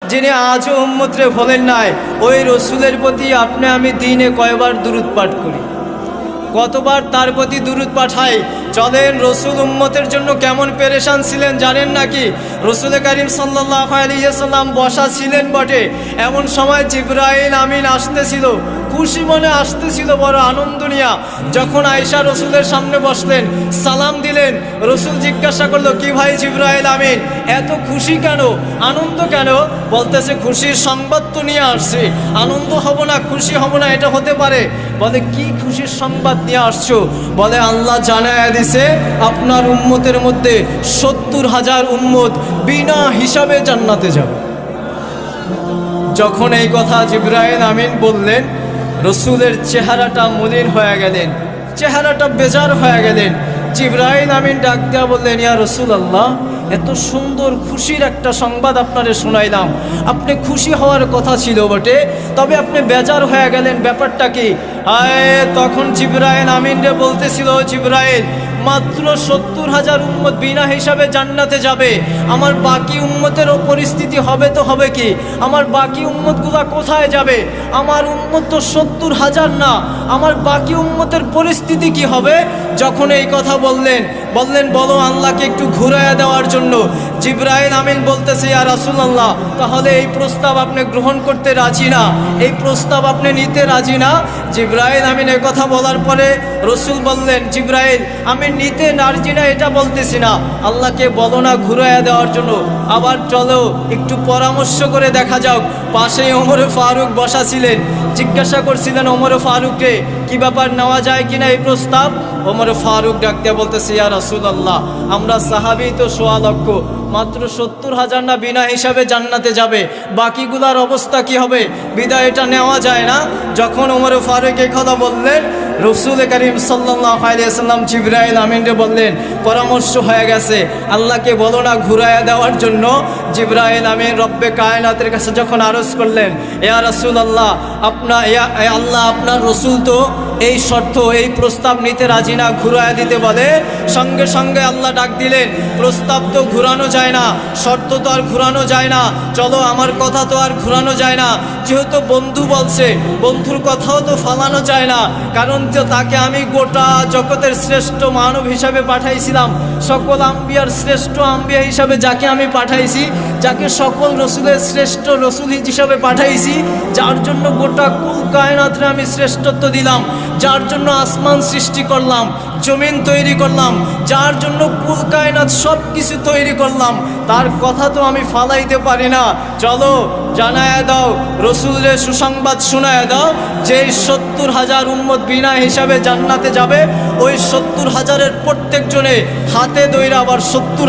যিনি আজও উম্মতরে বলেন নাই, ওই রসুলের প্রতি আপনি আমি দিনে কয়বার দুরূদ পাঠ করি, কতবার তার প্রতি দুরূদ পাঠাই। চলেন রসুল উম্মতের জন্য কেমন পেরেশান ছিলেন জানেন নাকি? রসুল করিম সাল্লাল্লাহু আলাইহি ওয়াসাল্লাম বসা ছিলেন বটে, এমন সময় জিবরাইল আমিন আসতেছিল, খুশি মনে আসতেছিল, বড় আনন্দ নিয়া। যখন আয়েশা রসুলের সামনে বসলেন, সালাম দিলেন, রসুল জিজ্ঞাসা করলো, কি ভাই জিবরাইল আমিন, এত খুশি কেন, আনন্দ কেন? বলতেছে, খুশির সংবাদ তো নিয়ে আসছি, আনন্দ হব না, খুশি হব না এটা হতে পারে? বলে, কি খুশির সংবাদ নিয়ে আসছো? বলে, আল্লাহ জানায়া দিছে আপনার উম্মতের মধ্যে 70,000 উম্মত বিনা হিসাবে জান্নাতে যাবে। যখন এই কথা জিবরাইল আমিন বললেন, রসুলের চেহারাটা মলিন হয়ে গেলেন, চেহারাটা বেজার হয়ে গেলেন। জিবরাইল আমিন ডাক দেয়া বললেন, ইয়া রাসূলুল্লাহ, এত সুন্দর খুশির একটা সংবাদ আপনারে শোনাইলাম, আপনি খুশি হওয়ার কথা ছিল বটে, তবে আপনি বেজার হয়ে গেলেন, ব্যাপারটা কি? তখন জিবরাইল আমিন রে বলতেছিল, জিবরাইল, মাত্র 70,000 উম্মত বিনা হিসাবে জান্নাতে যাবে, আমার বাকি উম্মতেরও পরিস্থিতি হবে তো হবে কি? আমার বাকি উম্মতগুলা কোথায় যাবে? আমার উম্মত তো 70,000 না, আমার বাকি উম্মতের পরিস্থিতি কি হবে? যখন এই কথা বললেন, বলো আল্লাহকে একটু ঘুরাইয়া দেওয়ার জন্য। জিবরাইল আমিন বলতেছে, ইয়া রাসূলুল্লাহ, তাহলে এই প্রস্তাব আপনি গ্রহণ করতে রাজি না, এই প্রস্তাব আপনি নিতে রাজি না? জিবরাইল আমিন এই কথা বলার পরে রসুল বললেন, জিবরাইল, আমি নিতে রাজি না এটা বলতেছি না, আল্লাহকে বলো না ঘুরাইয়া দেওয়ার জন্য। আবার চলো একটু পরামর্শ করে দেখা যাক। পাশেই ওমর ফারুক বসা ছিলেন, জিজ্ঞাসা করছিলেন ওমর ফারুককে, কি ব্যাপার, নেওয়া যায় কিনা এই প্রস্তাব? ওমর ফারুক ডাক দিয়ে বলতেছে, ইয়া রাসূলুল্লাহ, আমরা সাহাবী তো 1.25 লক্ষ, মাত্র 70,000 না বিনা হিসাবে জান্নাতে যাবে, বাকিগুলার অবস্থা কি হবে? বিদায় এটা নেওয়া যায় না। যখন ওমর ফারুক এই কথা বললেন, রসুল করিম সাল্লাল্লাহু আলাইহি ওয়াসাল্লাম জিবরাইল আমিনকে বললেন, পরামর্শ হয়ে গেছে, আল্লাহকে বলো না ঘুরাইয়া দেওয়ার জন্য। জিবরাইল আমিন রব্বে কায়নাতের কাছে যখন আরজ করলেন, ইয়া রাসূলুল্লাহ, আল্লাহ আপনার রসুল তো এই শর্ত, এই প্রস্তাব নিতে রাজি না, ঘুরাইয়া দিতে বলে। সঙ্গে সঙ্গে আল্লাহ ডাক দিলেন, প্রস্তাব তো ঘুরানো যায় না, শর্ত তো আর ঘুরানো যায় না, চলো আমার কথা তো আর ঘুরানো যায় না, যেহেতু বন্ধু বলছে, বন্ধুর কথাও তো ফালানো যায় না, কারণ তো তাকে আমি গোটা জগতের শ্রেষ্ঠ মানব হিসাবে পাঠাইছিলাম, সকল আম্বিয়ার শ্রেষ্ঠ আম্বিয়া হিসাবে যাকে আমি পাঠাইছি, যাকে সকল রসুলের শ্রেষ্ঠ রসুল হিসাবে পাঠাইছি, যার জন্য গোটা কুল কায়নাতরে আমি শ্রেষ্ঠত্ব দিলাম, যার জন্য আসমান সৃষ্টি করলাম, জমিন তৈরি করলাম, যার জন্য কুল কায়নাত সব কিছু তৈরি করলাম, তার কথা তো আমি ফালাইতে পারি না। চলো জানায়া দাও, রসুলের সুসংবাদ শোনায়া দাও, যে 70,000 উম্মত বিনা হিসাবে জান্নাতে যাবে, ওই 70,000-এর প্রত্যেকজনে হাতে দইরা আবার 70